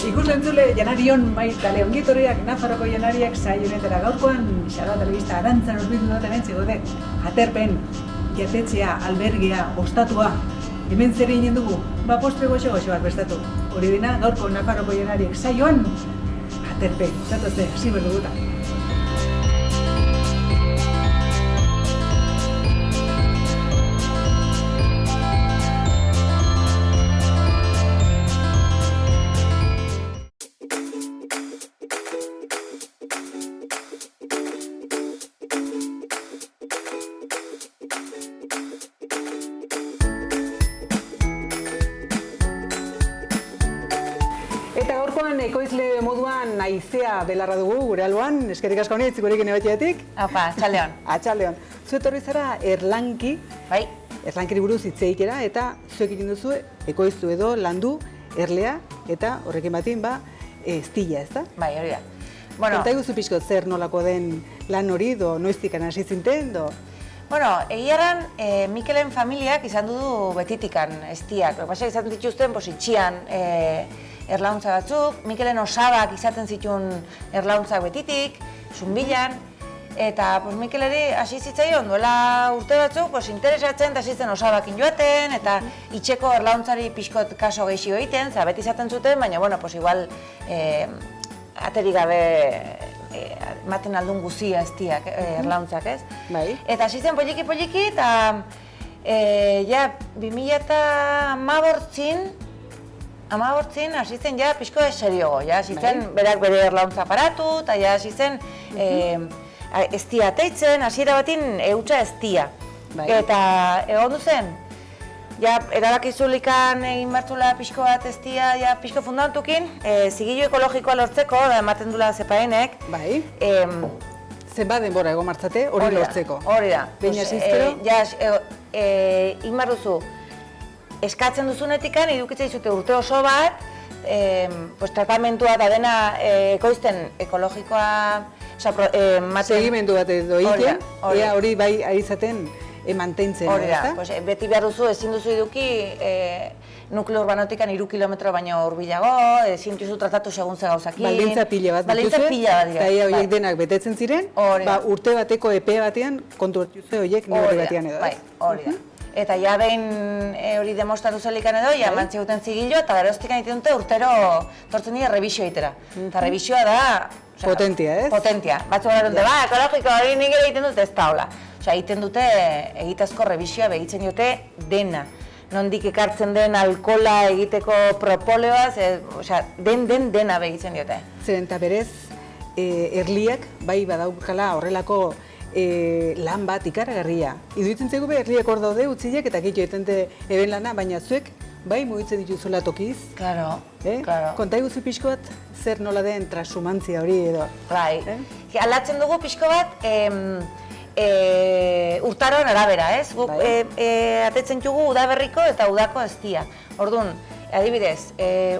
Ikus-entzule janarion maitale ongitorriak Nafarroko janariak saio honetara gaurkoan Xara Telebista Arantzan urbildu duten entzigode Aterpen, jatetxea, albergia, ostatua. Hemen zer egin dugu, postre goxo-goxoak bestatu. Hori dena gaurko Nafarroko janariak saioan Aterpen, zatozte, hasi berduguta. Eta gaurkoan ekoizle moduan naizea belarra dugu gure alboan, eskerrik asko honetz, gurekin ebatiatik. Apa, atxaldeon. Atxaldeon. Zu etorri zara Erlanki, Bai. Erlankiri buruz hitz egitera, eta zuek egin duzu ekoiztu edo landu erlea, eta horrekin batin estila, ez da? Bai, hori da. Bueno, Konta iguzu pixko zer nolako den lan hori, noiztikan hasi zinten, Bueno, egiaran, Mikelen familiak izan du betitikan estiak. Basa izan dituzten, itxian erlauntza batzuk, Mikelen osabak izaten zituen erlauntzak betitik, zunbilan, eta Mikeleri hasi zitzaion duela urte batzuk interesatzen eta hasi zen osabakin joaten, eta itxeko erlauntzari pixkot kaso gehiago egiten, beti izaten zuten, baina, igual ateri gabe ematen aldun guzia estiak, erlauntzak, ez? Bai. Eta hasi zen poliki, eta 2018 hasi zen pixko seriogo, hasi zen berak bere erlauntza aparatu, eta hasi zen estia teitzen, hasiera batin eutxa estia. Eta egon zen, erabakizulikan egin bertzula pixko bat estia pixko fundamentukin, zigillo ekologikoa lortzeko, ematen dula zepaenek. Bai. Zenbat denbora egon martzate hori lortzeko. Hori da. Baina ziztero? Egin behar duzu, eskatzen duzunetikan, idukitzea izute urte oso bat, tratamentua eta dena ekoizten ekologikoa, segimendu bat edo egiten, hori bai ari izaten mantentzen. Hori da, beti behar duzu, ezin duzu iduki nukleo urbanotikan 3 kilometro baino hurbilago, ezin duzu tratatu segun ze gauzakin. Baldintza pila bat dituzue, eta horiek denak betetzen ziren, urte bateko epe batean kontu hartuzue horiek neurri batean edo. Bai, hori da. Eta behin hori demostratu zelikan edo, mantxe guten zigillo, eta geroztikan egiten dute urtero tortzen dira revisio egitera. Eta revisioa da... Potentia, ez? Potentia. Batzu gara dute, ekologiko hori nik ere egiten dute, ez taula. Egiten dute egitazko revisioa behitzen dute dena. Nondik ekartzen den alkohola egiteko propoleoaz, dena behitzen dute. Zeren eta berez, erliak bai badaukala horrelako lan bat ikaragarria. Iduitzen zaigu erliak hor daude utzilek eta gehiago etente eben lana, baina zuek bai mugitzen dituzula tokiz. Claro. Konta iguzu pixko bat zer nola den transumantzia hori edo. Bai. Aldatzen dugu pixko bat urtaroan arabera, ez? Guk atetzen dugu udaberriko eta udako estia. Orduan, adibidez,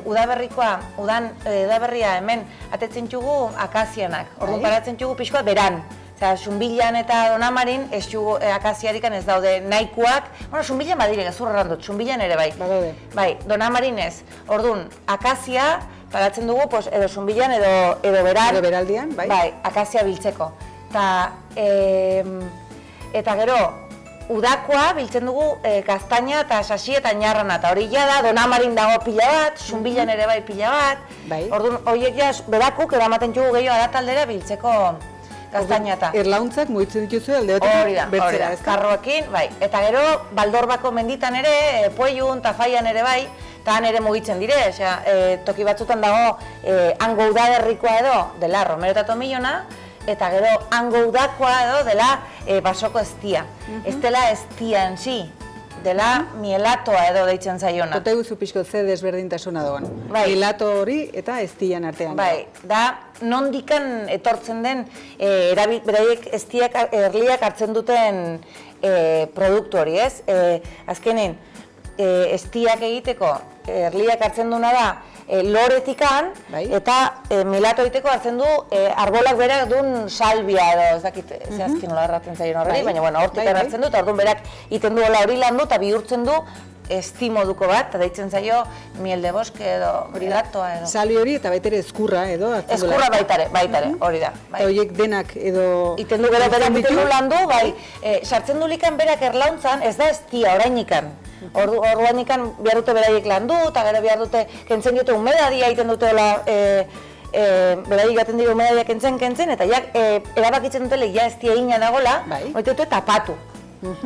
udaberria hemen atetzen dugu akazianak. Orduan, paratzen dugu pixko bat beran. Zunbilan eta Donamarin ez dugu akaziarikan ez daude nahikoak. Zunbilan badire, gezurra errandut, zunbilan ere bai. Bai, Donamarin ez. Orduan, akazia paratzen dugu edo zunbilan edo beran. Edo beraldian, bai. Bai, akazia biltzeko. Eta gero, udakoa biltzen dugu gaztaina eta sasi eta ñarrana. Eta hori da, Donamarin dago pila bat, zunbilan ere bai pila bat. Orduan, horiek berakuk eramaten dugu gehiago adataldera biltzeko gaztainata. Erlauntzak mugitzen dituzu alde batetik bertzera, ez da? Karroekin, bai. Eta gero, Baldorbako menditan ere, Pueyun, Tafaian ere bai, eta han ere mugitzen dire, toki batzutan dago hango udaberrikoa edo, dela Romero eta Tomillona, eta gero hango udakoa edo, dela basoko estia. Ez dela estia en si, dela mielatoa edo deitzen zaiona. Konta iguzu pixko ze desberdintasuna doan. Mielato hori eta estian artean. Bai, da nondikan etortzen den beraiek estiak erliak hartzen duten produktu hori, ez? Azkenen, estiak egiteko erliak hartzen duna da loretikan, eta milato egiteko hartzen du arbolak berak duen salbia edo, ez dakit zehazkin nola erratzen zaien horreli, baina hortik hartzen du, eta orduan berak egiten du hori landu eta bihurtzen du esti moduko bat, eta deitzen zaio miel de bosque edo gatoa edo. Sali hori eta baita ere eskurra edo. Eskurra baitare, hori da. Eta horiek denak edo... Iten du berak iten du landu, bai, sartzen du likan berak erlauntzan, ez da estia orainikan. Orduanikan behar dute beraiek landu, eta gero behar dute kentzen dute humedadia egiten dutela, beraiek gaten dira humedadia kentzen, eta jak erabakitzen dutele ja estia egina dagoela, hori dute tapatu,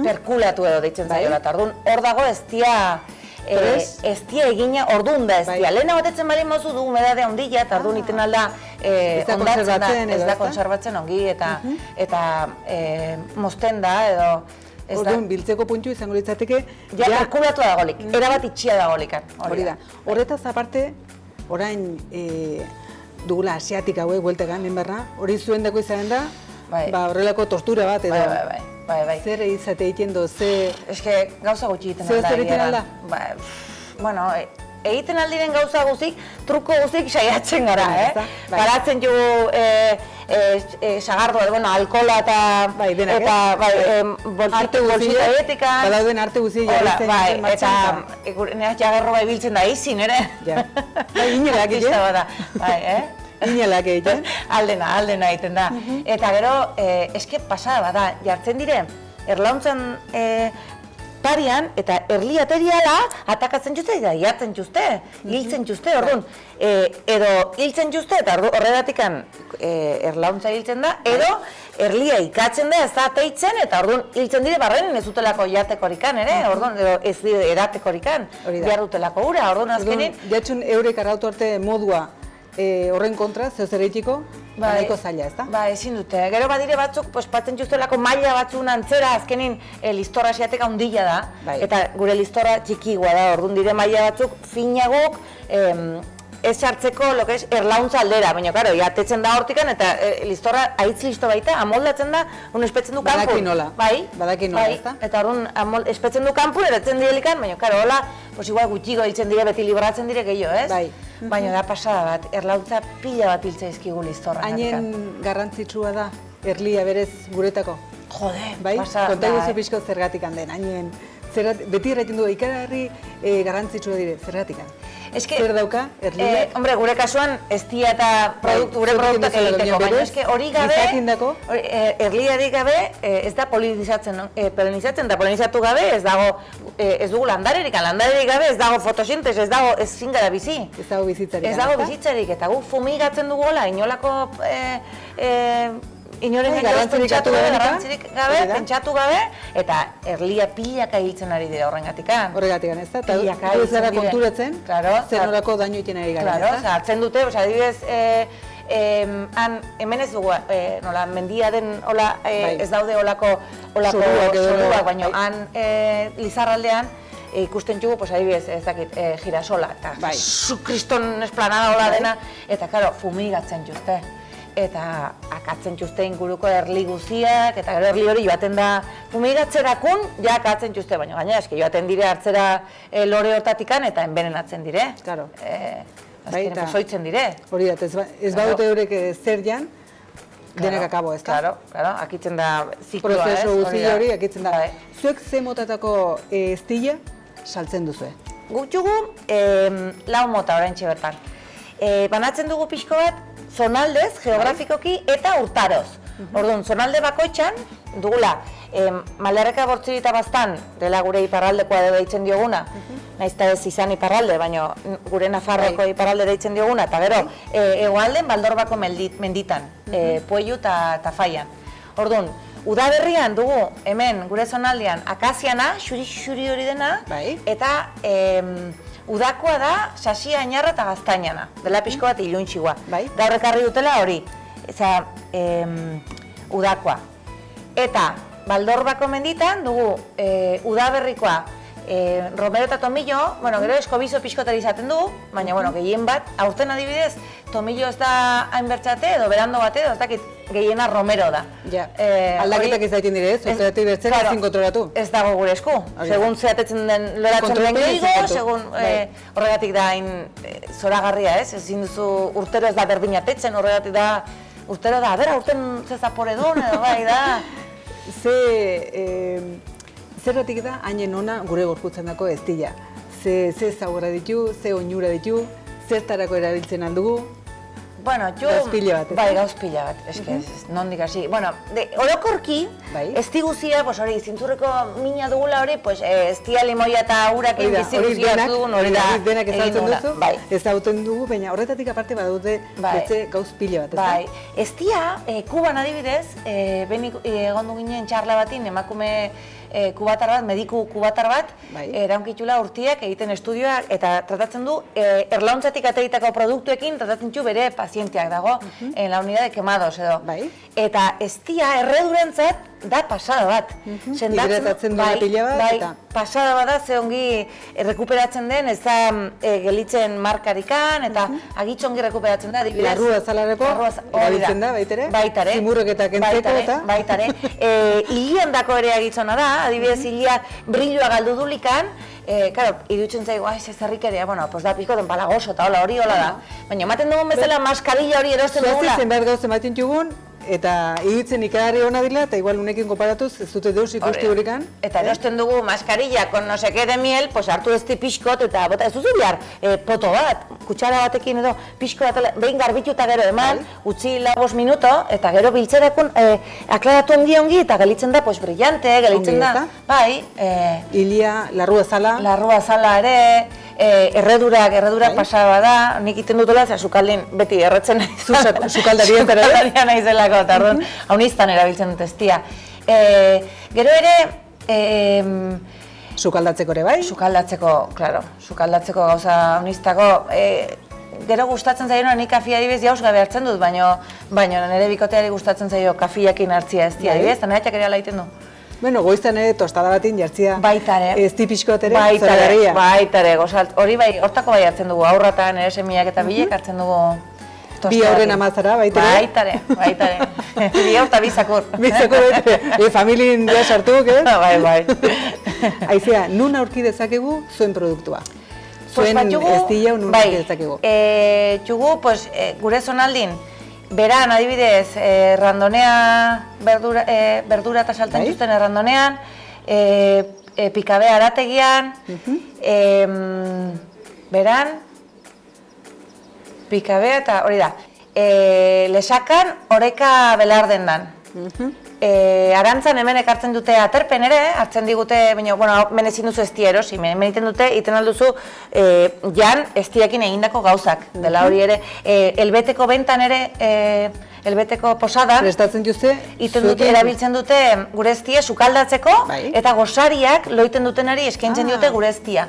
perkulatu edo deitzen zaiola, eta hor dago estia egina, orduan da estia. Lehena batetzen bali mozu du humedadea ondila, eta orduan iten alda ondatzen da, ez da konserbatzen ongi, eta mozten da edo... Orduan, biltzeko puntu izango litzateke... Ja, perkulatu dagolik, erabat itxia dagolikan. Hori da. Horretaz aparte, orain dugula asiatik hauek bueltegan, enbarra, hori zuen dako izanen da, horrelako tortura bat edo... Bai. Zer izate egiten do, ze... Eske, gauza gutxi egiten alda. Zer egiten alda? Bueno, egiten aldiren gauza guztik, truko guztik saiatzen gara, Paratzen jugu sagardoa, alkohola eta bolsita etikan. Badauden arte guztia jarrizten martxan. Eta neaz jagerro bai biltzen da izin, ere? Inelak egiten? Inelak egiten? Aldena egiten da. Eta gero, eske pasada bada, jartzen dire, erlauntzen parian, eta erli ateriala atakatzen juzte, eta jartzen juzte, hiltzen juzte, orduan. Edo hiltzen juzte, eta horregatikan erlauntza hiltzen da, edo erlia ikatzen da, ez da teitzen, eta orduan hiltzen dire barrenen ez dutelako jatekorikan, ere? Orduan, edo ez dire eratekorikan, behar dutelako ura, orduan azkenin. Jatxun eurek arrautu arte modua horren kontra, zeu zer egiteko, nahiko zaila, ez da? Ba, ezin dute. Gero badire batzuk, patzen juztelako maila batzun antzera, azkenin listorra asiateka hundila da, eta gure listorra txikigoa da, orduan dire maila batzuk finagok, ez sartzeko erlauntza aldera, baina, karo, jatetzen da hortikan, eta listorra aitz listo baita, amoldatzen da, espetzen du kanpun. Badaki nola. Badaki nola, ez da? Eta horren espetzen du kanpun, eratzen direlikan, baina, karo, hola, igual gutxiko ditzen dire, beti libratzen dire gehiago, ez? Baina da pasada bat, erlauntza pila bat hiltzaizkigu listorra. Hainen garrantzitsua da, erlia berez guretako? Jode, pasada. Konta guzu pixko zergatik handen, hainen, beti erraiten du, ikaragarri garrantzitsua dire, zergatik handen. Zer dauka, erliak? Hombre, gure kasuan, estia eta gure produktak egiteko, baina eske hori gabe, erliarik gabe, ez da polinizatzen, da polinizatu gabe, ez dugu landarerik gabe, ez dago fotosintez, ez dago ezin gara bizi. Ez dago bizitzarik. Ez dago bizitzarik, eta gu fumigatzen dugu hola, inolako inoren garrantzirik gabe, pentsatu gabe, eta erlia pilaka hiltzen ari dira horrengatikan. Horregatikan, ez da? Eta ez gara konturatzen, zer norako daño egiten ari gara, ez da? Hartzen dute, adibidez, hemen ez dugu, mendia den ez daude olako zoruak, baina han Lizarraldean ikusten dugu, adibidez, ez dakit, girasola, eta kriston esplanada hola dena, eta, karo, fumigatzen juzte. Eta akatzen juzte inguruko erli guziak, eta gero erli hori joaten da fumigatzerakun, ja akatzen juzte, baina gaina eski joaten dire hartzera lore hortatikan eta enbenenatzen dire. Claro. Azkenean pozoitzen dire. Hori da, ez badute horrek zer jan, denak akabo, ez da? Claro, akitzen da zikloa, ez? Prozeso guzti hori akitzen da. Zuek ze motatako estila saltzen duzue? Gutxugu, lau mota oraintxe bertan. Banatzen dugu pixko bat, zonaldez, geografikoki eta urtaroz. Orduan, zonalde bakoitzan dugula, Malerreka Bortzirita Baztan, dela gure iparraldekoa deitzen dioguna, nahiz eta ez izan iparralde, baina gure Nafarroko iparralde deitzen dioguna, eta gero, hegoalden Baldorbako menditan, Puellu eta Faian. Orduan, udaberrian dugu hemen gure zonaldean akaziana, xuri hori dena, eta udakoa da sasia, ainarra eta gaztainana, dela pixko bat iluntxigua. Gaur ekarri dutela hori, udakoa. Eta Baldorbako menditan dugu udaberrikoa Romero eta Tomillo, gero eskobizo pixkotari izaten du, baina gehien bat, aurten adibidez, Tomillo ez da hainbertxate edo berando bate, ez dakit gehiena Romero da. Aldaketak ez daiten dire, zuzeratik bertzera ezin kontrolatu. Ez dago gure esku, segun zehatetzen den loratzen den gehiago, segun horregatik da hain zoragarria ez, ezin duzu urtero ez da berdinatetzen, horregatik da urtero da, bera urten zezapore duen edo bai da. Zergatik da hainen ona gure gorputzan dako eztia. Ze ezagurra ditu, ze oinura ditu, zertarako erabiltzen aldugu. Bueno, gauzpila bat, bai, gauzpila bat, eske, nondik hasi. Bueno, orokorki, ezti guzia, pues hori, zintzurreko mina dugula hori, pues eztia limoia eta urakin bizi guzia dugun, hori da, denak ezagutzen duzu, ezagutzen dugu, baina horretatik aparte badute beste gauzpila bat, ez da? Bai, eztia, Kuban adibidez, benik egondu ginen txarla batin, emakume kubatar bat, mediku kubatar bat, eraunkitula urtiak egiten estudioak, eta tratatzen du, erlauntzatik ateritako produktuekin tratatzen du bere pazienteak dago, en la unidad de quemados edo. Eta eztia erredurentzat da pasada bat. Hidratatzen duela pila bat, eta? Pasada bat da, ze ongi rekuperatzen den, ez da gelitzen markarikan, eta agitxongi rekuperatzen da. Larrua zalareko, erabiltzen da, baitere? Baitare. Zimurroketak entzeko, eta? Baitare. Hilian dako ere agitzona da, adibidez hiliak brilloa galdu dulikan, claro, iruditzen zaigu, ez herrikeria, bueno, pues da pizko den palagoso eta hori hola da. Baina ematen dugun bezala maskarilla hori erosten dugula. Zuazi zenbait gauza ematen dugun, eta iruditzen ikadari hona dila, eta igual unekin komparatuz, ez dute deus ikusti horikan. Eta erosten dugu maskarilla, con no se quede miel, pues hartu ezti pixkot, eta bota, ez duzu bihar, poto bat, kutsara batekin edo, pixko bat, behin garbitu eta gero eman, utzi 5 minuto, eta gero biltzerakun, aklaratu ongi, eta gelitzen da, pues brillante, gelitzen da, bai. Hilia, larrua zala. Larrua zala ere, erredurak pasaba da, nik iten dutela, zera sukaldin beti erretzen nahi. Sukaldaria zara? Sukaldaria nahi zelako, eta orduan, hauniztan erabiltzen dut eztia. Gero ere... Sukaldatzeko ere bai? Sukaldatzeko, klaro, sukaldatzeko gauza hauniztako. Gero gustatzen zaio, nik kafia adibidez jauz gabe hartzen dut, baina nire bikoteari gustatzen zaio kafiakin hartzia eztia adibidez, eta nahiatxak ere ala egiten du. Bueno, goiztan ere tostada batin jartzia ez tipizkoat ere, zoragarria. Baitare, hori bai, hortako bai hartzen dugu, aurratan ere semiak eta bilek hartzen dugu tostada. Bi aurren amazara, baitere? Baitare. Bi aur eta bi zakur. Bi zakur baitere, familien ja sartuk, ez? Bai. Aizea, nun aurki dezakegu zuen produktua? Zuen estila nun aurki dezakegu? Jugu, gure zonaldin, beran, adibidez, randonea, berdura eta saltan txusten errandonean, pikabea arategian, beran, pikabea eta hori da, lesakan oreka belarden dan. Arantzan hemen ekartzen dute aterpen ere, hartzen digute, baina, bueno, hemen ezin duzu eztia erosi, hemen iten dute, iten alduzu jan eztiakin egindako gauzak, dela hori ere, elbeteko bentan ere, elbeteko posadan, prestatzen duzte, erabiltzen dute gure eztia sukaldatzeko, eta gosariak loiten dutenari eskaintzen diote gure eztia.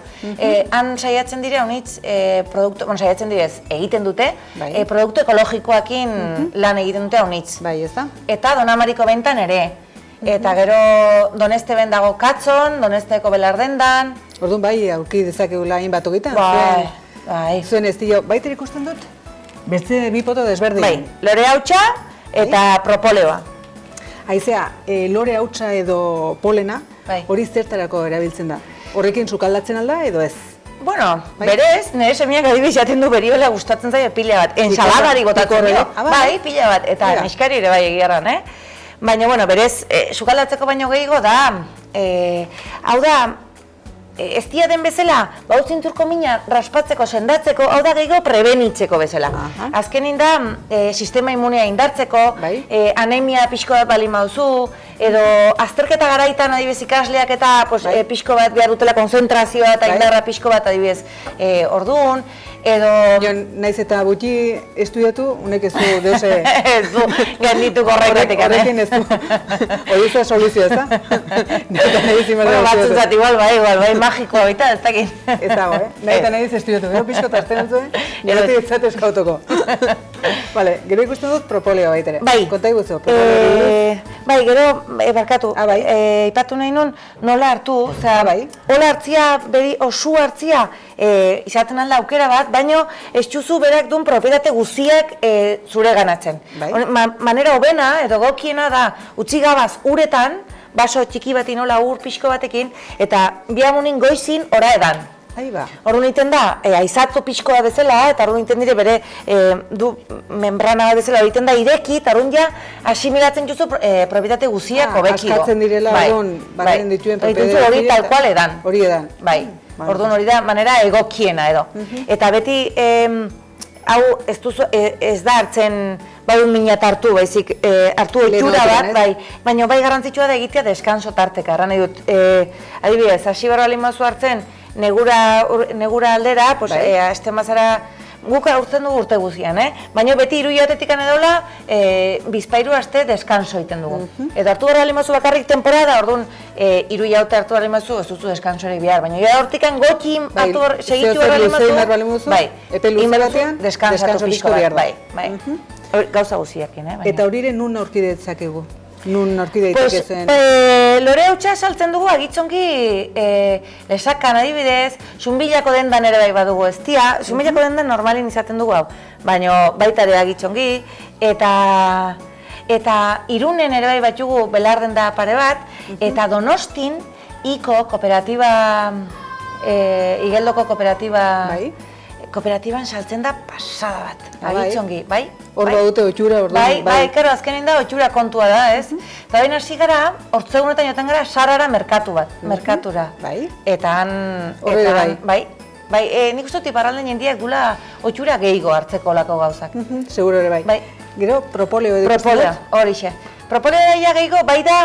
Han saiatzen dire, honitz, saiatzen direz, egiten dute, produktu ekologikoakin lan egiten dute honitz. Bai, ez da? Eta Donamariko bentan ere. Eta gero Doneste ben dago Katzon, Donesteko belardendan. Orduan bai, aurki dezakegula hainbat hogetan? Bai. Zuen estilo, baiter ikusten dut? Beste bi poto desberdin. Bai, lore hautsa eta propoleoa. Aizea, lore hautsa edo polena, hori zertarako erabiltzen da? Horrekin sukaldatzen alda edo ez? Bueno, berez, nire semiak adibidez jaten du beriola gustatzen zaio pila bat. Ensaladari botatzen dio. Bai, pila bat. Eta neskari ere bai egiarran, Baina, bueno, berez, sukaldatzeko baino gehiago da, hau da, eztia den bezala, zintzurko mina raspatzeko, sendatzeko, hau da gehiago prebenitzeko bezala. Azkenin da, sistema immunea indartzeko, anemia pixko bat bali mauzu, edo azterketa garaitan adibidez ikasleak eta pixko bat behar dutela konzentrazioa eta indarra pixko bat adibidez orduan, edo... Naiz eta gutxi estudiatu, unek ez du deuse... Ez du, genditu korrektatik. Horrekin ez du. Hori ez da soluzio, ez da? Bueno, batzutzat, igual bai, magikoa baita, ez dakit. Ez dago, nahi eta nahi ez estudiatu. Gero pixko tartzen dut, nire ez eskautuko. Vale, gero ikusten dut propoleo baitere. Bai. Konta iguzu, propoleo. Bai, gero, barkatu, ipatu nahi nun, nola hartu, hola hartzia, beri osu hartzia, izaten alda aukera bat, baina ez txuzu berak duen propietate guztiak zure ganatzen. Manera hobena edo gokiena da, utzi gabaz uretan, baso txiki bati nola ur pixko batekin, eta bihamunin goizin ora edan. Aiba. Orduan egiten da, aizatzo pixkoa bezala, eta orduan egiten dire bere du membrana bezala egiten da ireki, eta orduan ja asimilatzen juzu propietate guziak hobeki. Askatzen direla, orduan, baren dituen propietatea. Hori tal kual edan. Hori edan. Bai, orduan hori da manera egokiena edo. Eta beti, hau ez da hartzen badun mina hartu, baizik hartu ohitura bat, bai, baina bai garrantzitsua da egitea deskanso tarteka, erran nahi dut, adibidez, hasi barra limazu hartzen, negura aldera, hasten bazara, guk urtzen dugu urte guzian, baina beti 3 hilabetetik edola, bizpairu aste deskanso egiten dugu. Eta hartu barra limazu bakarrik temporada, orduan 3 hilabete hartu barra limazu, ez duzu deskansorik behar, baina ja hortikan gotxin segitu barra limazu, bai, epe luze batean, deskanso pixko bat, bai. Gauza guziakin, Eta horiren nun aurki detzakegu? Nun aurki deitekezen? Lore hautsa saltzen dugu agitzongi lesakan adibidez, Xunbilako dendan ere bai badugu eztia, Xunbilako dendan normalin izaten dugu hau, baina baita ere agitzongi, eta Irunen ere bai batzugu belarden da pare bat, eta Donostin Iko kooperatiba, Igeldoko kooperatiban saltzen da pasada bat, agitzongi, bai? Hor badute otxura, orduan, bai, kero, azkenin da otxura kontua da, ez? Eta baina hasi gara, hortzegunetan joten gara, sarara merkatura. Bai? Eta han, bai, nik uste dut iparralden jendiak gula otxura gehiago hartzeko olako gauzak. Seguro ere bai. Gero, propoleo edo ikusten dut? Propoleo, horixe. Propoleo daia gehiago, bai da,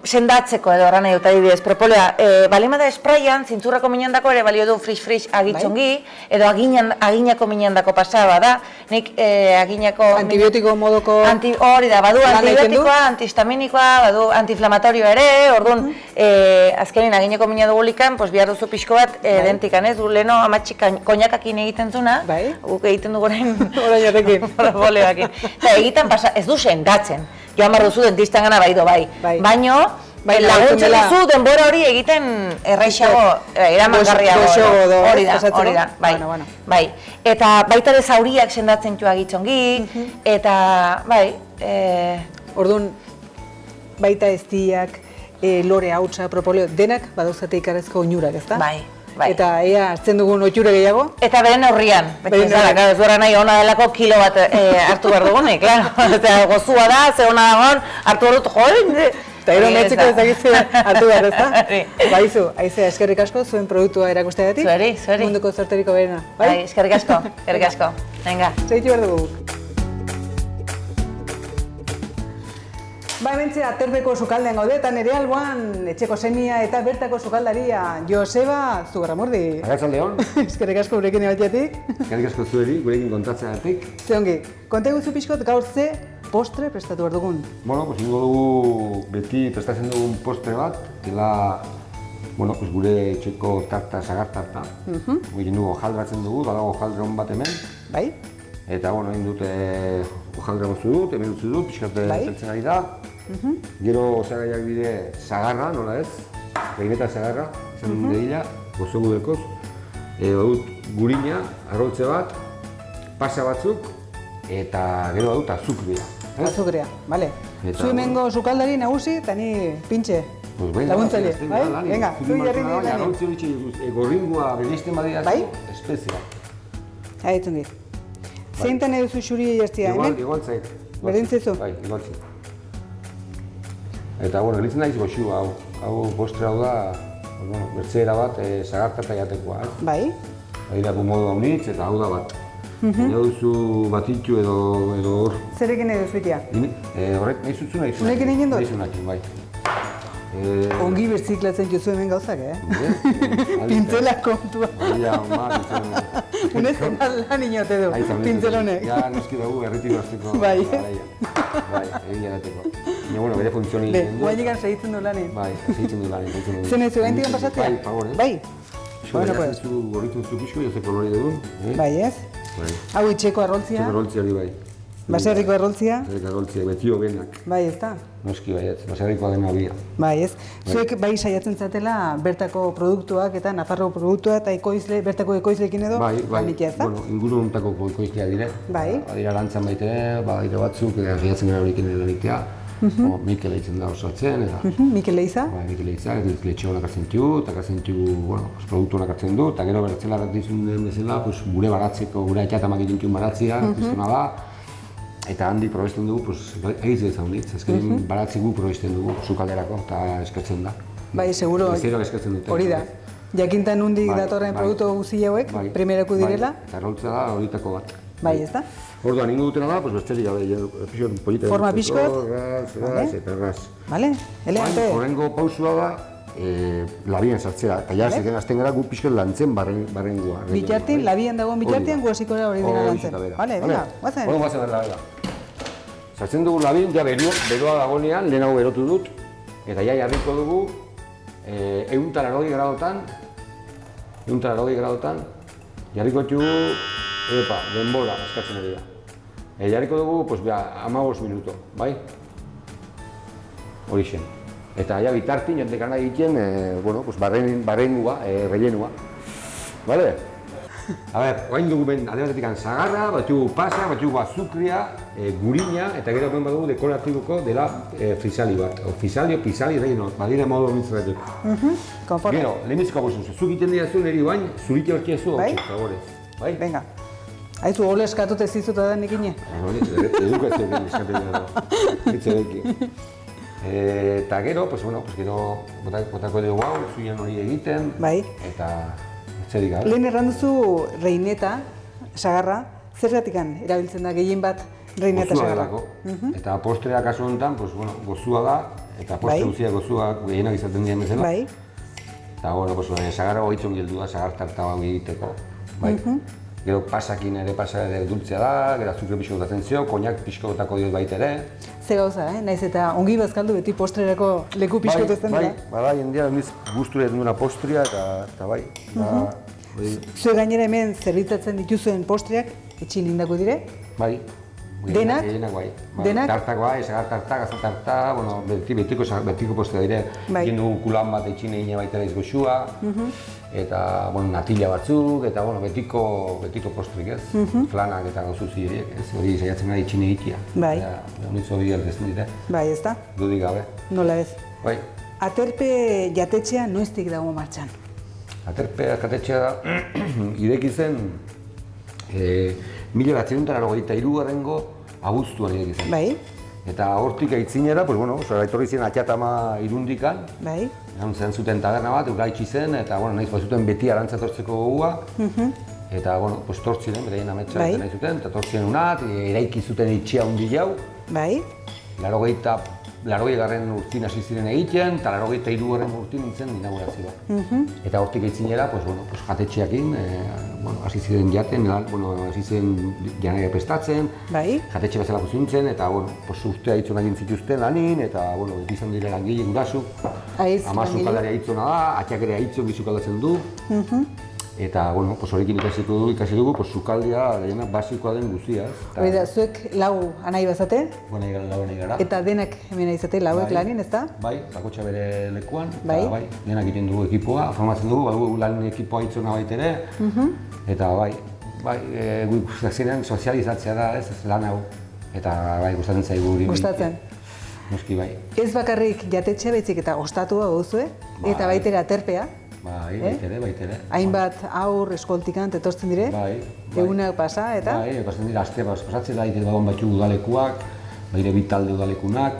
sendatzeko edo horra nahi dut adibidez, propoleoa, balima da espraian, zintzurrako minandako ere balio du frisch agitzongi, edo aginako minandako pasaba da, nik aginako... Antibiotiko modoko... Hori da, badu antibiotikoa, antihistaminikoa, badu antiinflamatorio ere, orduan, azkenin aginako mina dugulikan, behar duzu pixko bat dentikan, ez? Du leheno amatxik koñakakin egiten zuna, guk egiten duguren... Orain horrekin. Propoleoakin. Eta egiten ez du sendatzen. Joan behar duzu dentistan gana bai. Baina, laguntzen duzu denbora hori egiten erraixago, eramangarriago. Hori da, bai. Eta baita ere zauriak sendatzen txua gitzongi, eta, bai... Orduan, baita eztiak, lore hautsa, propoleo, denak badauzate ikarrezko oinurak, ezta? Bai. Eta ea hartzen dugun otxura gehiago? Eta beren horrian. Ez duera nahi hona delako kilo bat hartu behar dugunik, klaro. Eta gozua da, ze hona dagoen, hartu behar dut, joen. Eta gero metziko ezagizu hartu behar, ezta? Baizu, Aizea, eskerrik asko, zuen produktua erakusteagatik. Zueri. Munduko zorteriko berena. Bai, eskerrik asko. Venga. Segitu behar dugu. Hementzea Aterbeko sukaldean gaude, eta nire alboan etxeko semia eta bertako sukaldaria Joseba Zugarramurdi. Arratsaldeon. Eskerrik asko gurekin ebatxeatik. Eskerrik asko zueri, gurekin kontatzeagatik. Ze ongi, konta guzu pixkot gaur ze postre prestatu behar dugun? Ingo dugu beti prestatzen dugun postre bat, dela gure etxeko tarta, sagar tarta. Egin dugu ojaldratzen dugu, badago ojaldron bat hemen. Bai? Eta, egin dute ojaldra goztu dut, hemen dutzu dut, pixkate zeltzen ari da. Gero osagaiak bide sagarra, nola ez? Reineta sagarra, izan dut dedila, gozogu dekoz. Badut gurina, arroltze bat, pasa batzuk, eta gero badut azukrea. Azukrea, bale. Zu hemengo sukaldari nagusi, eta ni pintxe. Laguntzaile, bai? Venga, zu jarri nire lani. Arroltze hori gorringua bereizten badia espezia. Haitzen dit. Zeintan edo zu xuri jartzia, hemen? Igual zait. Berdin zezu? Bai, igual zait. Eta, gelitzen naiz goxu hau. Hau postre hau da, bertzera bat, sagartata jatekoa. Bai? Baina modu haunitz eta hau da bat. Baina duzu batitxu edo hor. Zerekin edo zuitia? Horrek, nahi zutzu nahi zunakin. Zunekin egin dut? Nahi zunakin, bai. Ongi bertziklatzen jozu hemen gauzak, Pintzela kontua. Baina, pintzela. Unezen lan inote du, pintzelonek. Ja, noski dugu, erritiru azteko. Bai. Bai, egin erateko. Baina, bere funtzioni egiten du. Guainikan segitzen du lanin. Bai, segitzen du lanin. Zen ez gaintikan pasatzea? Bai, favor, Bai? Bueno, pues. Gorritu zu pixko, jose kolori duen. Bai, ez? Hau itxeko arroltzia? Itxeko arroltzia hori bai. Baserriko arroltzia? Baserriko arroltzia, betio benak. Bai, ez da? Noski bai, baserrikoa dena bia. Bai, ez? Zuek bai saiatzen zatela bertako produktuak eta Nafarro produktua eta bertako ekoizleekin edo anikia, ez da? Inguru hontako ekoizlea dire. Bai. Badira lantzan baitere, badira batzuk, saiatzen gara horikin edo anikia. Mikel eitzen da oso atzen, eta... Mikel Leiza? Bai, Mikel Leiza, letxe honak hartzen ditu, eta hartzen ditu, bueno, produktu honak hartzen du, eta gero bertzela hartzen den bezala, gure baratzeko, gure atxatamak egiten baratzia, kristona da, eta handik probesten dugu, egiz ez haunitz, azkenin baratzi gu probesten dugu, sukalderako, eta eskatzen da. Bai, seguro, hori da. Jakintan nondik datorren produktu guzti hauek, primerako direla? Eta erroltza da horietako bat. Bai, ez da? Orduan, ingo dutena da, besterik gabe, forma pixkot? Eta raz. Bale, elegante. Horrengo pausua da, labian sartzea, eta jazten azten gara gu pixkot lantzen barrengua. Bitartin, labian dagoen bitartin, gu hasiko da hori dena lantzen. Bale, bera, guazen. Hori guazen berda. Sartzen dugu labin, ja beroa dagoenean, lehenago berotu dut, eta ja jarriko dugu 180 gradotan, jarriko dugu, denbora eskatzen ari da. Jarriko dugu, 15 minuto, bai? Horixen. Eta ja bitartin, jantekana egiten, barrengua, rellenua. Bale? A ber, oain dugu ben alde batetik zagarra, batugu pasa, batugu azukria, gurina, eta gero ben badugu dekoratiboko dela frisali bat. Frisali o pisali, badira modu horretzeratuk. Gero, lehenbizko bostu, zuk iten dira zuen eri bain, zurite horkia zu hau txek, favorez. Bai? Venga. Haizu, ole eskatut ez dizuta da nekine? Edukatzen den eskatzen dira, etzerekin. Eta gero, botako dugu hau, zuian hori egiten, eta lehen erranduzu reineta, sagarra, zergatikan erabiltzen da gehien bat reineta sagarra? Gozua delako. Eta postrea kasu honetan, gozua da, eta postre guzia gozuak gehienak izaten diren bezala. Eta sagarra hoitzon gildu da, sagar tarta hau egiteko. Gero pasakin ere dultzea da, gero azukre pixko gotatzen zio, koinak pixko gotako diot baita ere. Ze gauza, naiz eta ongi bazkaldu beti postrerako leku pixko duzten dira? Bai, jendia gustura egiten duena postria eta bai. Zue gainera hemen zerbitzatzen dituzuen postreak etxin indako dire? Bai. Denak? Denak? Tartak bai, sagar tarta, gaza tarta, betiko postrea dire. Egin dugu kulan bat etxin egine baita daiz goxua, eta natila batzuk, eta betiko postrik ez. Flanak eta gauzuzi horiek, hori saiatzen gara etxin egitea. Bai. Honitzu hori aldezen dire. Bai, ez da? Dudik gabe. Nola ez? Bai. Aterpe jatetxea noiztik dago martxan? Aterpe jatetxea ireki zen 1993 abuztuan ireki zen. Bai. Eta hortik aitzinera, etorri zen atxatama irundikan. Bai. Zen zuten taberna bat, gaitxi zen, eta nahiz bazuten beti arantzatortzeko gogua. Eta tortziren, beraien ametsa, nahi zuten, eta tortziren unat, eraiki zuten itxia hundi jau. Bai. 80. urtin hasi ziren egiten, eta 83. urtin nintzen inaugurazioa. Eta hortik aitzinera, jatetxeakin, hasi ziren jaten, hasi ziren janari prestatzen, jatetxe bezala zintzen, eta urtea hitzona egin zituzten lanin, eta beti izan dire langile gurasu. Ama sukaldari hitzona da, atxak ere hitzon gizukaldatzen du. Eta horrekin ikasi dugu, sukaldia basikoa den guztia. Hori da, zuek lau anai bazate? Lau anai gara. Eta denak hemen izate lauek lanin, ez da? Bai, bakotxa bere lekuan, eta denak egiten dugu ekipoa, formatzen dugu, badugu lan ekipoa hitzona baita ere. Eta guztien sozializatzea da, ez lan hau. Eta gustatzen zaigu hori. Gustatzen? Noski bai. Ez bakarrik jatetxea betzik eta ostatua gozue, eta baita ere aterpea. Bai, baitere. Hainbat aur eskoltikan etortzen dire, egunak pasa eta? Bai, pasatzen dira, aste pasatzen da, egon batxu udalekuak, baire bitalde udalekunak,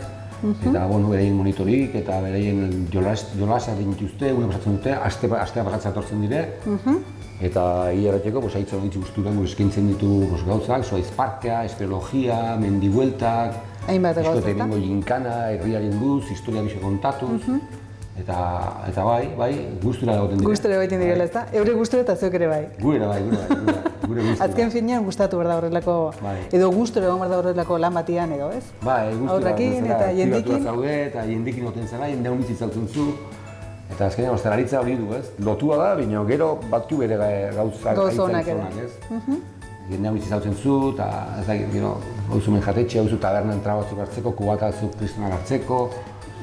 eta beraien monitorik, eta beraien jolasa dituzte, eguna pasatzen dute, astea pasatzen etortzen dire. Eta hilarrateko, haitzen dituz guzturan eskaintzen ditu gauzak, zoaizparkea, espeleologia, mendibueltak, diskote egingo jinkana, herriaren guz, historia biso kontatuz. Eta bai, gustura egoten dira. Gustura egoten direla, ez da? Eure gustura eta zeuk ere bai. Gure gustura. Azken finean gustatu behar da horrelako, edo gustura egon behar da horrelako lan batian edo, ez? Bai, gustura. Aurrakin eta jendikin. Zaude eta jendikin oten zara, jende honitzi zautzen zu. Eta azkenean, ostalaritza hori du, ez? Lotua da, baina gero batzu bere gauzak aitzak ez? Jende honitzi zautzen zu, eta ez da, hauzu menjatetxe, hauzu taberna entra batzuk hartzeko, kubata batzuk kristonak hartzeko.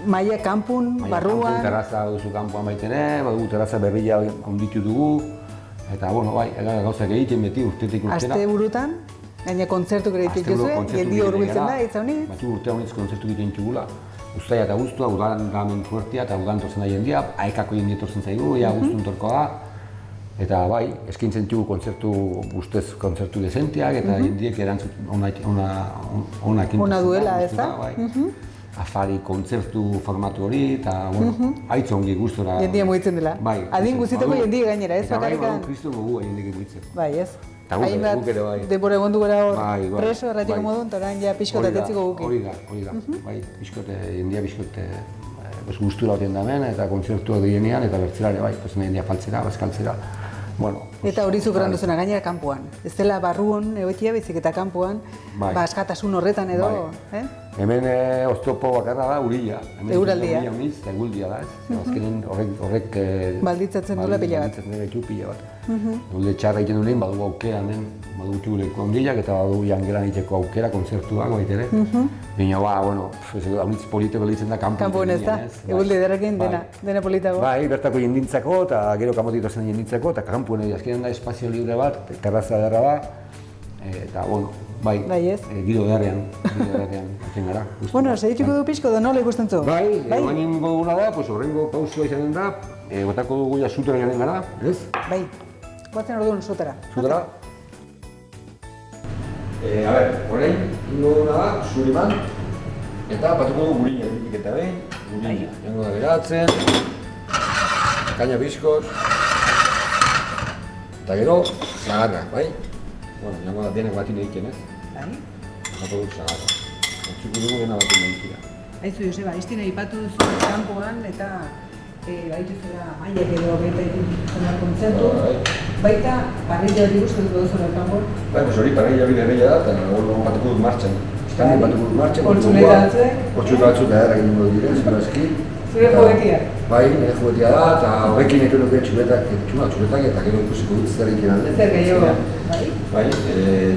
Maia kanpun, barruan. Terraza duzu kanpuan baitene, badugu terraza berria onditu dugu. Eta, gauzak egiten beti urtetik urtera. Aste burutan? Gaina kontzertu gure ditu zuen, jendi hurbiltzen da, itza honitz. Batu urte honitz kontzertu egiten txugula. Uztaia eta guztua, udan gamen fuertia eta udan tortzen da jendia, aekako jendia tortzen zaigu, ea guztun torko da. Eta bai, eskintzen txugu kontzertu, ustez kontzertu dezentiak eta jendiek erantzut onak Ona duela, ez da? Afari kontzertu formatu hori eta, bueno, haitz ongi guztora. Jendia mugitzen dela. Bai. Adin guztietako jendia gainera, ez bakarrikan. Eta bai, kriston gogu jendik mugitzeko. Bai, ez. Eta guk ere bai. Denbora egon du gara hor Bai, preso erratiko modun, eta orain ja pixkot atetziko guki. Hori da. Bai, pixkot, jendia pixkot guztura hoten damen eta kontzertuak dienean eta bertzerare bai, jendia faltzera, bazkaltzera. Bueno, eta hori zukeran duzuna gainera kanpoan. Ez dela barruan egoitia baizik eta kanpoan, askatasun horretan edo, Hemen oztopo bakarra da urila. Euraldia. Eta eguldia da, ez? Azkenen horrek... Balditzatzen duela pila bat. Balditzatzen pila bat. Eulde txarra egiten duen, badugu aukera hemen, badugu txuguleko ondilak eta badugu jangelan egiteko aukera, kontzertuak baitere. Baina, bueno, haunitz politeko lehitzen da kanpoan. Kanpoan ez da, egulde ederrekin dena politago. Bai, bertako jendintzako eta gero kanpotik zen jendintzako eta kanpoan azkenen da espazio libre bat, terraza ederra bat. Eta, bueno, bai, giro ederrean, eten gara. Bueno, segituko du pixko da nola ikusten zu? Bai, eguanin goguna da, horrengo pausua izanen da, botako dugu ja zutera garen gara, ez? Bai, guatzen orduan zutera. Zutera? A ber, horrein, ingo duguna da, zuriman, eta batuko dugu gurina, eta behin, gurina. Jango da beratzen, kaina bizkot, eta gero, zagarra, bai? Bueno, jango da denek batin egiten, ez? Bai? Bako dut zagarra. Txuko dugu dena batin egitea. Aizu, Joseba, iztine ipatu duzu kanpoan eta baitu zela maiak edo baita egin kontzertu. Baita parrilla hori guztuko duzu kanpoan? Bai, hori parrilla bide bella da, eta hori batuko dut martxan. Estandi batuko dut martxan. Hortzuleta batzuek? Hortzuleta batzuek da egin dugu dire, zibazki. Zure juguetia? Bai, nire juguetia da, eta horrekin eko nuke txuletak eta gero ikusiko dut zer egin alde. Zer gehiago? Bai,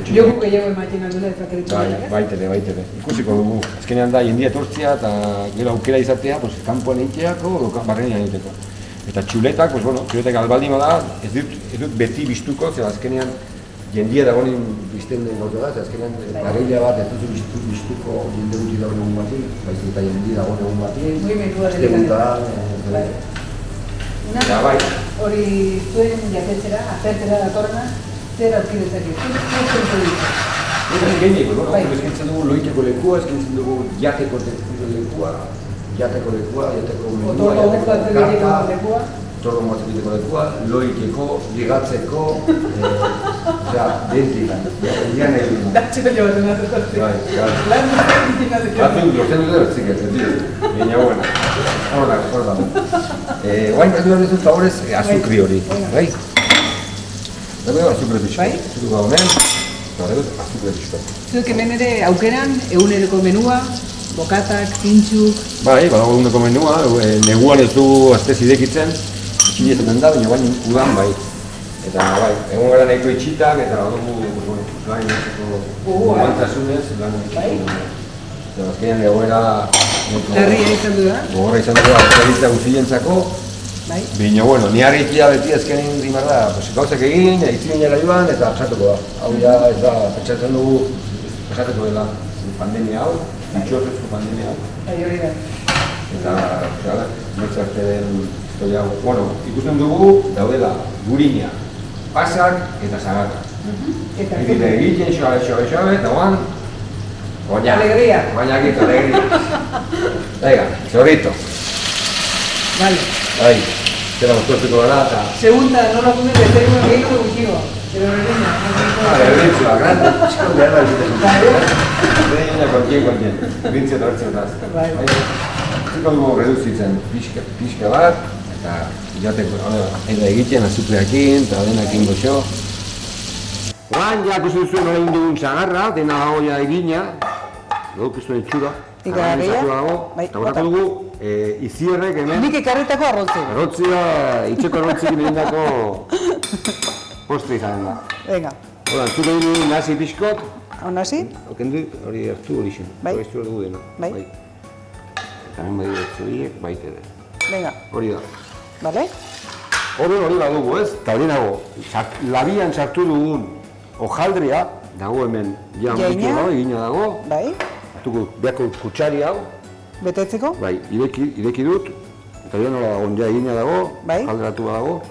joku gehiago ematen aldula ez bakarrik txuletak, ez? Baitere. Ikusiko dugu. Azkenean da, jendia etortzea eta gero aukera izatea, kanpoan egiteako edo barrenean egiteko. Eta txuletak, txuletak albaldima da, ez dut beti biztuko, zer azkenean jendia dagoen bizten den gauza da, azkenean parrilla bat ez duzu biztuko jende gutxi dagoen egun bati, baizik eta jendia dagoen egun bati, eta bai. Hori zuen jatetzera, apertzera datorrena, zer aurkidetzak ez? Gainik, eskintzen dugu loiteko lekua, eskintzen dugu jateko lekua, jateko menua, jateko karta, torro motzekiteko lekua, loiteko, ligatzeko, dentik, dian egin. Datxeko jo baten atzeko. Bai, lan duzten dikin atzeko. Batzuk lortzen dute bertzik ez, baina buena. Hor da. Guain katu behar dizut favorez, azukri hori, bai? Dago azukre pixko. Bai? Zutu gaunen, eta dago azukre pixko. Zuek hemen ere aukeran, eguneroko menua, bokatak, pintxuk. Bai, badago eguneko menua, neguan ez du aztez idekitzen, itxile zaten da, baina bain udan bai. Eta bai, egon gara nahiko itxitak eta badugu gain guantasunez, eta azkenean egoera Larria izan du da? Gogorra izan du da, aurkaritza guztientzako. Baina, bueno, ni harrikia beti azkenean rimar da, gauzak egin, izbinera joan eta pasatuko da. Hau ja, ez da, pentsatzen dugu pasatuko dela pandemia hau, bitxorrezko pandemia hau. Hori da. Eta, netzarte den historia hau. Bueno, ikusten dugu, daudela gurina, pasak eta zagarra. Egite egiten, xoabe, eta guan, goña. Alegría. Goñakito, alegría. Venga, zorrito. Vale. Bai, zera guztuaztuko gara eta... Segunda, nola gumen de zegoen gehiago gutxigo. Pero berdina. Berdintzua, grande. Txikon behar da egiten. Berdina kontien. Berdintzia eta bertzen dut. Bai. Ziko dugu reduzitzen pixka bat, eta jateko, eta egiten azukreakin, eta denakin goxo. Oan, ja, ikusten zuen nola egin dugun zagarra, dena hau ja egina. Gau piztuen etxura. Ikagarria. Eta horako dugu, izierrek hemen... Nik ekarritako arrotzea. Arrotzea, itxeko arrotzekin egindako postre izanen da. Venga. Hola, entzuk egin dugu nasi pixkot. Hau nasi? Okendu, hori hartu hori xen. Bai. Hori dugu dena. Bai. Eta hemen bai hartzuriek, baite ere. Venga. Hori da. Bale? Hori da dugu, ez? Eta hori nago, labian sartu dugun hojaldria, dago hemen, ja Jaina. egina dago. Bai, Hartuko behako kutsari hau, betetzeko. bai, ireki dut, eta ja nola dago, ja egina dago, Bai. kalderatu dago,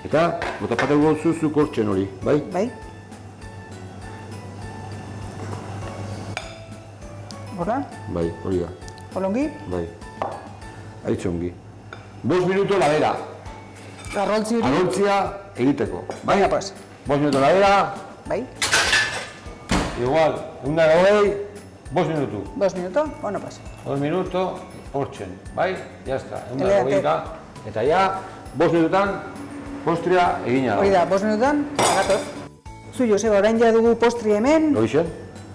eta botapateko zuzuk hortzen hori, bai? Bai. Horra, Bai, hori da, holongi, bai. Aitze ongi. 5 minuto ladera, arroltzi hori. arrontzia egiteko, bai? Venga, pues. 5 minuto ladera, Bai, igual, 5 minutu. 2 minutos, bueno, pues. 2 minuto, hortzen, bai? Ya está, Eleate. eta ja, 5 minutan, postrea egina Hori da. da, 5 minutan, agatoz. Zu, Joseba, orain ja dugu postri hemen, Loixen?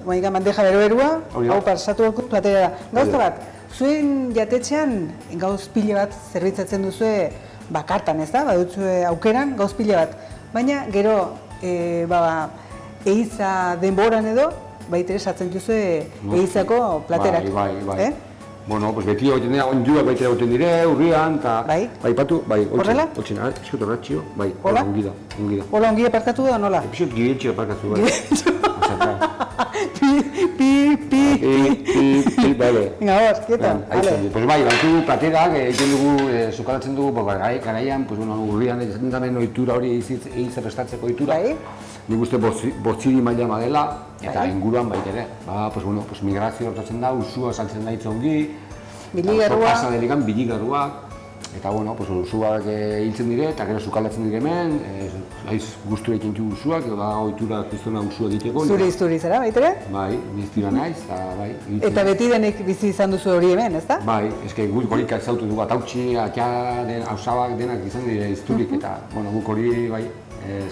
Maika bandeja beroberua, Hori da. hau pasatu dugu platera. Gauza Hori da. bat, zuen jatetxean gauz pile bat zerbitzatzen duzue bakartan, ez da? Baduzue aukeran gauz pile bat. Baina gero, eiza denboran edo, interesatzen duzue eizako platerak. Bai. Bueno, pues beti egiten dira, onjuak baitera egiten dire, urrian, eta... Bai. Patu, bai, Horrela? Otxen, eskut horretxio, bai, Hola? ongi da. Hola, ongi aparkatu da, nola? Epizot giretxio aparkatu, bai. Pi, bale. Venga, hor, kieto, vale. Pues bai, baitu platerak, egiten dugu, sukalatzen dugu, garaian, pues bueno, urrian, ezaten damen ohitura hori eiza prestatzeko ohitura. Bai. Nik uste botziri maila badela, eta Bai. inguruan baita ere. Pues bueno, migrazio hortatzen da, usua saltzen da hitz ongi. Biligarrua. Pasa delikan biligarruak. Eta bueno, usuak hiltzen dire, eta gero sukalatzen dire hemen, aiz guztura ikentu usuak, edo da ohitura kristona usua egiteko. Zuri zara, baitere? Bai, niztira naiz, eta bai. Eta beti denek bizi izan duzu hori hemen, ez da? Bai, eske guk horik zautu dugu, atautxi, atia, hausabak denak izan dire izturik, eta bueno, guk hori bai,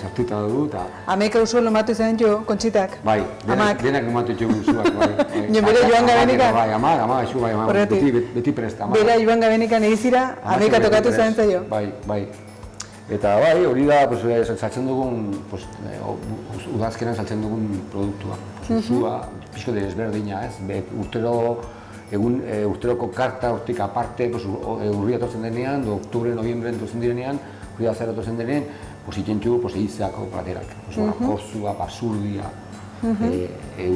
sartuta dugu, eta... Ameka usu lomatu izan jo, kontxitak. Bai, Amak. denak ematu etxegu usuak, bai. Nien bere joan gabenikan? Bai, amak, esu, bai, Horregatik. beti presta. Bera joan gabenikan egizira, ameka tokatu izan zaio. Bai. Eta bai, hori da, saltzen dugun, udazkenan saltzen dugun produktua. Usua, pixko desberdina, ez? Urteroko karta hortik aparte, urria tortzen denean, oktubre, noviembren tortzen direnean, urria zera tortzen denean, ikentzu eizako platerak. Korzua, basurdia,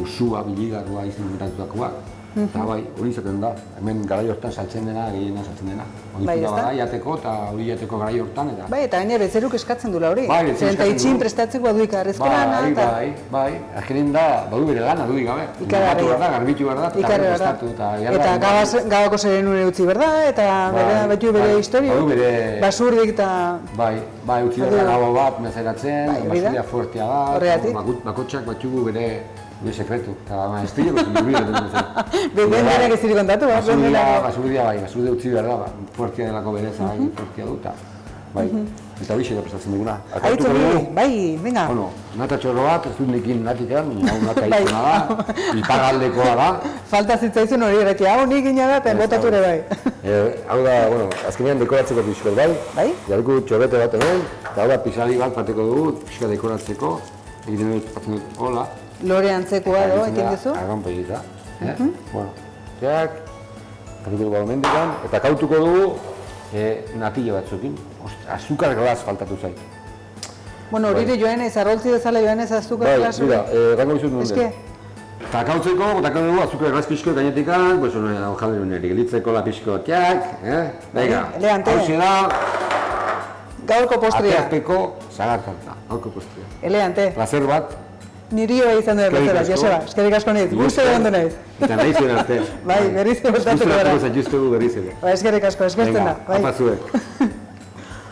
usua, biligarrua izan beratutakoak. Eta bai, hori izaten da, hemen garai hortan saltzen dena, gehiena saltzen dena. Ohitura bada jateko eta hori jateko garai hortan eta... Bai, eta gaina bezeruk eskatzen dula hori. Bai, bezeruk Zeren eta eskatzen itxin du. prestatzeko aduik arrezko lana, eta... Bai, azkenin da, badu bere lana, dudik gabe. Ikargarria. Garbitu behar da, garbitu behar da, Ikarri behar da. prestatu Eta gabako zeren nure utzi behar da, eta batu bere historio. Badu bere... Basurdik eta... Bai, utzi behar da gabo bat mezeratzen, basuria fuertea da, Horregatik. bakotxak batxugu bere sekretu, eta estrileko zunubira dut zen. Denak ez ziri kontatu, Basuria utzi behar da, fuertea delako bereza, fuertea dut, bai. Eta hori da prestatzen duguna. Aitzu bili, bai, venga. Bueno, nata txorro bat, ez dut nekin natitean, hau nata izuna da, ipagaldekoa da. Falta zitzaizun hori erati, hau nik gina da, eta botatu ere bai. Hau da, bueno, azkenean dekoratzeko pixkot bai. Bai? Jarriko txorrete bat hemen, eta hau da pisari bat pateko dugu, pixka dekoratzeko. Egiten dut, patzen dut, hola. Lore antzekoa do, ekin duzu? Argan pegita. Bueno, zeak, pateko dugu mendikan, eta kautuko dugu natile batzukin. Azukar glas faltatu zait. Bueno, hori joan ez, arroltzi bezala joan ez azukar glasu. Bai, mira, gango bizut nuen Eske? Eta kautzeko, botako dugu azukar glas pixko gainetikan, pues ojale nire, gelitzeko la pixko tiak, venga, Elegante. hauxe da, Gaurko postria. ateazpeko zagartanta, gaurko postria. Elegante. Placer bat, Niri hori izan duen bezala, Joseba, eskerrik asko nahiz, guzti egon du nahiz. eta nahi zuen arte. Bai, berriz ebortatuko gara. Justu berriz ere. Ba, eskerrik asko, eskertzen da. Venga, apazuek.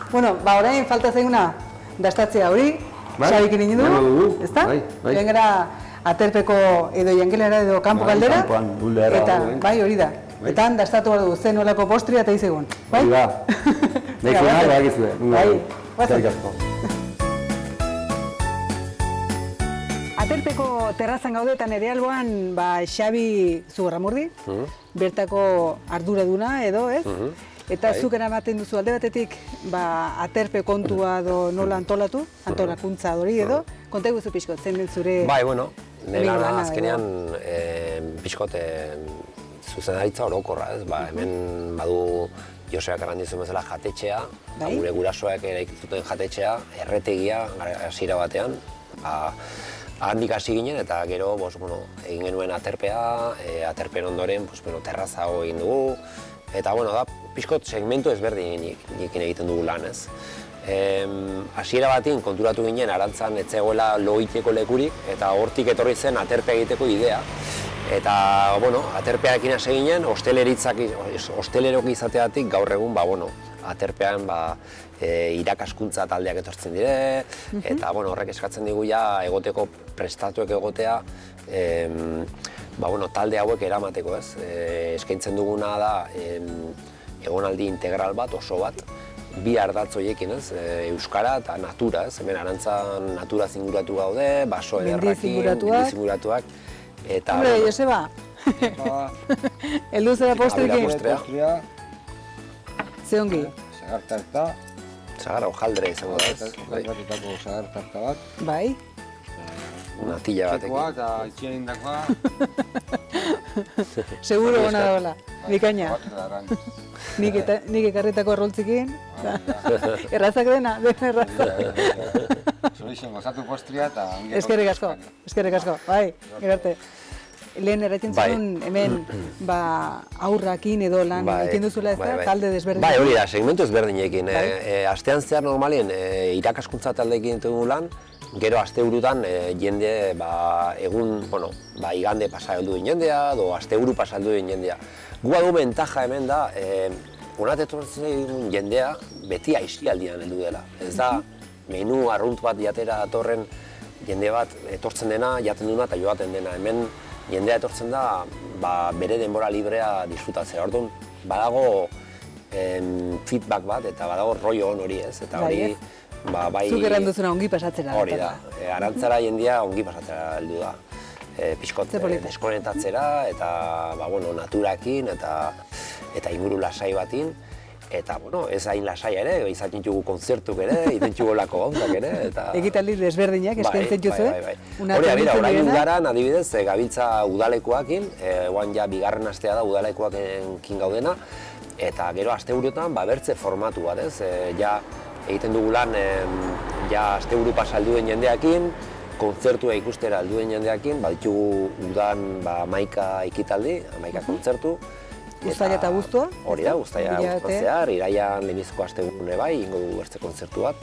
Bueno, ba, orain falta zaiguna dastatzea hori, Bai, Xabikin egin denok dugu, dugu, ezta? bai, bai. Joan gara aterpeko edo jangelera edo kanpo Bai, kaldera, kanpoan, buleara eta dago, bai, hori da. Bai. Eta han dastatu behar dugu, zen nolako postria eta izegun. Bai? Hori da. Nahi zuena, Venga, badakizue. Bai, Eskerrik asko. Aterpeko terrazan gaude eta nire alboan Xabi Zugarramurdi, bertako arduraduna edo, ez? Eta zuk eramaten duzu alde batetik aterpe kontua edo nola antolatu, antolakuntza hori edo, konta eguzu pixkot, zen den zure... Bai, bueno, nire lana lana edo. azkenean pixkot zuzendaritza orokorra, ez? Hemen badu Joseak eran dizuen bezala jatetxea, Bai. gure gurasoak eraiki zuten jatetxea, erretegia hasiera batean, handik hasi ginen eta gero egin genuen aterpea, aterpen ondoren terrazago egin dugu, eta da pixkot segmentu ezberdinekin egiten dugu lan, ez. Hasiera batin konturatu ginen Arantzan ez zegoela lo egiteko lekurik eta hortik etorri zen aterpea egiteko idea. Eta, aterpearekin hasi ginen, hostelerok izateatik gaur egun, aterpean irakaskuntza taldeak etortzen dire, eta horrek eskatzen digu egoteko prestatuek egotea, talde hauek eramateko, ez. Eskaintzen duguna da egonaldi integral bat, oso bat, bi ardatz horiekin, ez, euskara eta natura, ez, hemen Arantzan natura zinguratu gaude, baso ederrakin, mendi zinguratuak, eta... Hombre, Joseba, heldu zera postrekin. Postrea, Ze ongi? sagar-tarta, sagar hojaldre izango da, ez. batutako sagar-tarta bat, Bai. Natilla batekin. eta itxien indakoa, Seguro ona dagoela, bikaina. bat Nik ekarritako arroltzikin. Errazak dena erraza. Zorixen gozatu postria eta... Eskerrik asko, bai, gerarte. Lehen erratzen zenun hemen aurrakin edo lan egiten duzula ez da, talde desberdinekin. Bai, hori da, segmentu ezberdinekin. Astean zehar normalien irakaskuntza taldeekin dugu lan, gero asteburutan jende egun, igande pasa heldu den jendea, edo asteburu pasa heldu den jendea. Gu badu bentaja hemen da, honat etortzen dugun jendea beti aisialdian heldu dela. Ez da, menu arrunt bat jatera datorren jende bat etortzen dena, jaten duna eta joaten dena. Hemen jendea etortzen da bere denbora librea disfrutatzea. Orduan, badago feedback bat eta badago rollo on hori, ez. Eta hori, Zuk erran duzuna ongi pasatzera. Hori da, Arantzara jendea ongi pasatzera heldu da. Pixkot deskonektatzera eta naturakin eta inguru lasai batin. Eta, ez hain lasai ere, izaten ditugu kontzertuk ere, egiten ditugu lako gauzak ere. Ekitaldi desberdinak eskaintzen duzu, Hori, orain udaran, adibidez, gabiltza udalekuakin, oan bigarren astea da udalekuakin gaudena, eta gero asteburuetan bertze formatu bat, ez? Egiten dugu lan, asteburu pasa helduen jendeakin, kontzertua ikustera helduen jendeakin, ditugu udan 11 ekitaldi, 11 kontzertu. Uztaila eta abuztua? Hori da, uztaila abuztua zehar, iraian lehenbizko astegune ingo dugu bertze kontzertu bat.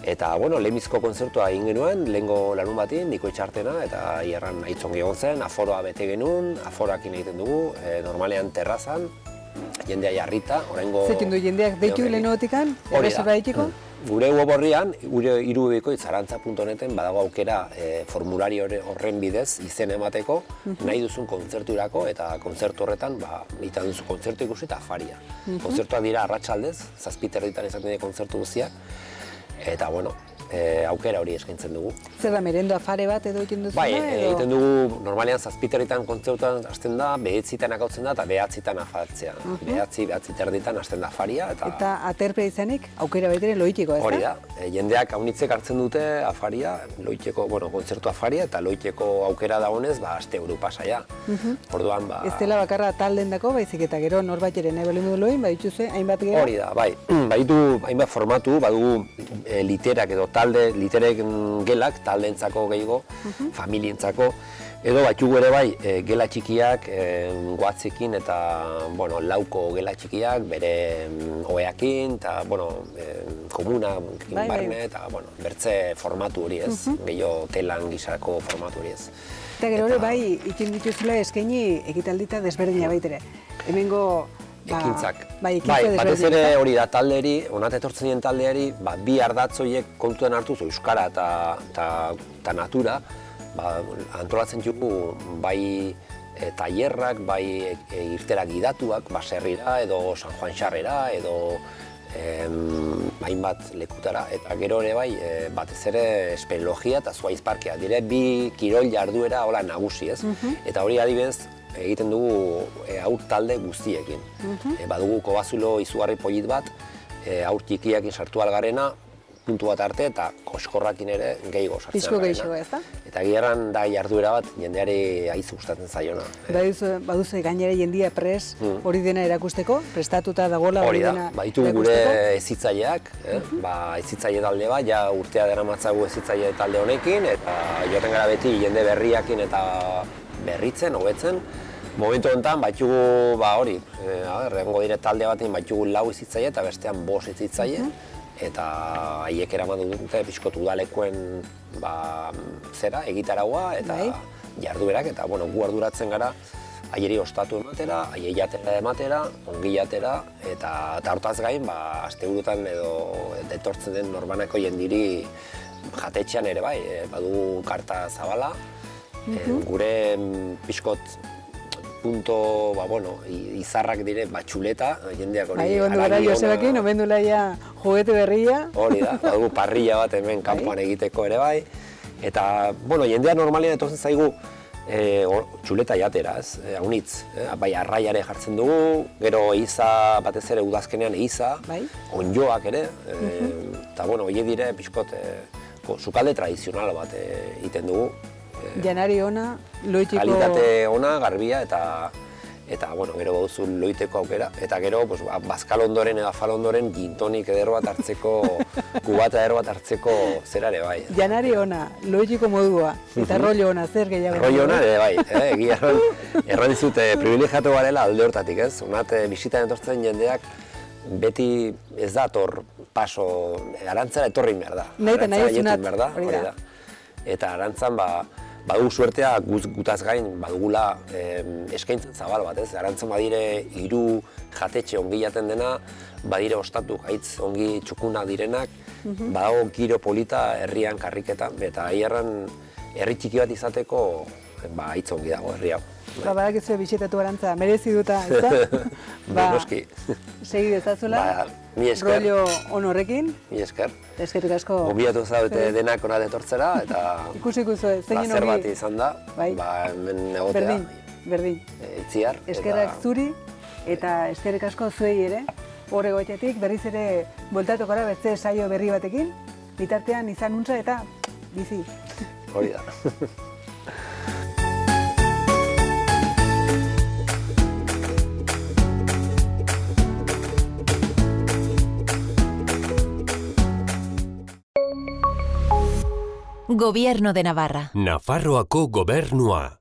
Eta, lehenbizko kontzertua egin genuen, lehengo larun batin, niko itxartena, eta hierran aitzongi egon zen, aforoa bete genuen, aforoakin egiten dugu, normalean terrazan, jendea jarrita, oraingo... Zekin du jendeak deitu lehenotikan, erreserba egiteko? Gure web horrian, gure irubikoitzarantza.neten badago aukera formulario horren bidez izen emateko, nahi duzun kontzerturako eta kontzertu horretan egiten duzu kontzertu ikusi eta afaria. Kontzertuak dira arratsaldez, 7:30 izaten dira kontzertu guztiak, eta aukera hori eskaintzen dugu. Zer da, merendo afare bat edo egiten duzuna? Bai, egiten dugu, normalean 7:30 kontzertuan hasten da, 9:00 akautzen da eta 9:00 afatzea. 9:30 hasten da afaria. Eta aterpe izanik, aukera baitere loitiko, ez da? Hori da, jendeak haunitzek hartzen dute afaria, loiteko, kontzertu afaria, eta loiteko aukera dagoenez, asteburu pasaia. Orduan, Ez dela bakarra taldendako, baizik eta gero norbaiteren nahi balimu loin, badituze, hainbat gero? Hori da, bai, baditu hainbat formatu, badugu literak edo talde, literek gelak, taldeentzako gehiago, familientzako, edo batugu ere bai, gela txikiak, goatzekin eta, lauko gela txikiak, bere oheakin, eta, komuna, barne, eta, bertze formatu hori ez, gehiago telan gisako formatu hori ez. Eta gero hori bai, ikin dituzula eskaini ekitaldita desberdina baitere. Hemengo... Ekintzak. Bai, batez ere hori da taldeari, honat etortzen dien taldeari, bi ardatz horiek kontuan hartuz, euskara eta natura, antolatzen dugu bai tailerrak, bai irtera gidatuak, baserrira edo San Juan Xarrera edo hainbat lekutara, eta gero ere bai, batez ere espeleologia eta zuaiz parkea, dire bi kirol jarduera hola nagusi, ez? Eta hori adibidez, egiten dugu haur talde guztiekin. Badugu kobazulo izugarri polit bat, haur txikiekin sartu algarena, puntu bat arte eta koskorrakin ere gehiago sartzen. Pixko garena. gehiago, ezta? Eta gieran da jarduera bat jendeari haiz gustatzen zaiona. Baduzu gainera jendia pres hori dena erakusteko, prestatuta dagoela Hori hori da, dena baditu gure hezitzaileak, hezitzaile talde bat, ja urtea daramatzagu hezitzaile talde honekin, eta joaten gara beti jende berriakin eta berritzen, hobetzen. Momentu honetan, baitugu, hori, egongo dire talde batean baitugu 4 hezitzaile eta bestean 5 hezitzaile, eta haiek eraman dute pixkot udalekoen egitaragua eta jarduerak, eta gu arduratzen gara haieri ostatu ematera, haiei jatera ematera, ongi jatera, eta hortaz gain, asteburutan edo etortzen den norbanako jendiri jatetxean ere bai, badugu karta zabala, gure pixkot punto, izarrak dire, txuleta, jendeak hori ondo gara Josebakin, omendula ja juguete berria. Hori da, badugu parrilla bat hemen kanpoan egiteko ere bai. Eta, jendea normalien etortzen zaigu txuleta jatera, ez, haunitz. Bai, arraiare jartzen dugu, gero eiza, batez ere udazkenean eiza, onjoak ere. Eta, horiek dire, pixkot, sukalde tradizional bat egiten dugu. Janari ona, loitiko... Kalitate ona, garbia, eta gero bauzu loiteko aukera. Eta gero, bazkal ondoren edo afal ondoren gintonik eder bat hartzeko, kubata eder bat hartzeko zerare bai. Janari ona, loitiko modua, eta rollo ona, zer gehiago? Rollo ona ere bai, egia erran dizut, privilegiatu garela alde hortatik, ez? Onat, bisitan etortzen jendeak, beti ez da ator paso, arantzara etorrin behar da. Nahi eta nahi ezunat, hori da. Eta arantzan, badugu suertea gutaz gain badugula eskaintzen zabal bat, ez? Arantzan badire 3 jatetxe ongi jaten dena, badire ostatu gaitz ongi txukuna direnak, badago giro polita herrian karriketa, eta hierran herri txiki bat izateko hitz ongi dago herri hau. Badakizu bisitatu Arantza, merezi duta, ezta? Noski. Segi dezazula, mi esker. Rollo on horrekin. Mi esker. Eskerrik asko. Gonbidatu zaudete denak ona etortzera, eta ikusiko zuen, zein plazer bat izan da, hemen egotea. Berdin. Itziar. Eskerrak zuri, eta eskerrik asko zuei ere, hor egoitetik, berriz ere bueltatu gara beste saio berri batekin, bitartean izan untza eta bizi. Hori da. Gobierno de Navarra. Nafarroako gobernua.